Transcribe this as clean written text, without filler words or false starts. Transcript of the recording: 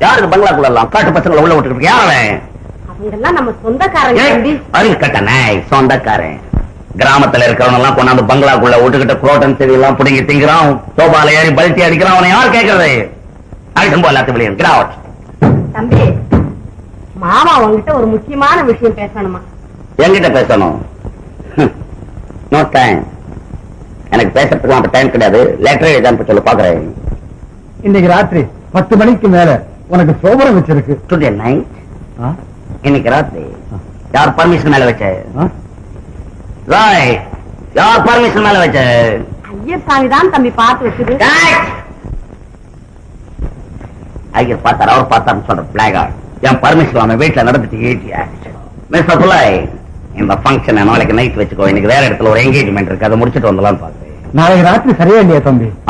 யாருக்கு பங்களாக்குள்ள எல்லாம் காட்டு பசங்களை உள்ள விட்டு யாரு அவங்கெல்லாம் நம்ம சொந்தக்காரங்க தம்பி. அறிவு கட்டணே சொந்தக்காரன். கிராமத்துல இருக்கிறவங்க எல்லாம் கொண்டாந்து பங்களாக்குள்ள விட்டுக்கிட்ட குரோட்டன் செடி எல்லாம் புடுங்கி திங்கிறான், சோபால ஏறி பல்ட்டி அடிக்கிறான். அவனை யார் கேட்கறது? அடிக்கும் போல எல்லாத்தையும் வெளியே கிராவட். தம்பி, மாமா உங்ககிட்ட ஒரு முக்கியமான விஷயம் பேசணுமா? என்கிட்ட பேசணும்? No time. எனக்கு பேசுறதுக்கு டைம் கிடையாது. லெட்டர் எழுதி சொல்ல பாக்குறேன். இன்னைக்கு ராத்திரி 10 மணிக்கு மேல உனக்கு சோபரம் வச்சிருக்கு. Today night. இன்னைக்கு ராத்திரி யார் பர்மிஷன் மேல வச்ச? யார் பர்மிஷன் மேல வச்ச? ஐயர் சாமி தான் தம்பி பார்த்து வச்சது. ஐயர் பார்த்தார், அவர் பார்த்தாருன்னு சொல்ற பிளாகார்ட். என் பர்மிஷன் அவன் வீட்டுல நடந்துட்டு ஏற்றியா? மிஸ்டர் புலாய், இந்த ஃபங்க்ஷனை நாளைக்கு நைட் வச்சுக்கோ. இன்னைக்கு வேற இடத்துல ஒரு என்கேஜ்மெண்ட் இருக்கு, அதை முடிச்சுட்டு வந்துடலாம்னு பாக்குறேன். நாளைக்கு ராத்திரி சரியா இல்லையா தம்பி?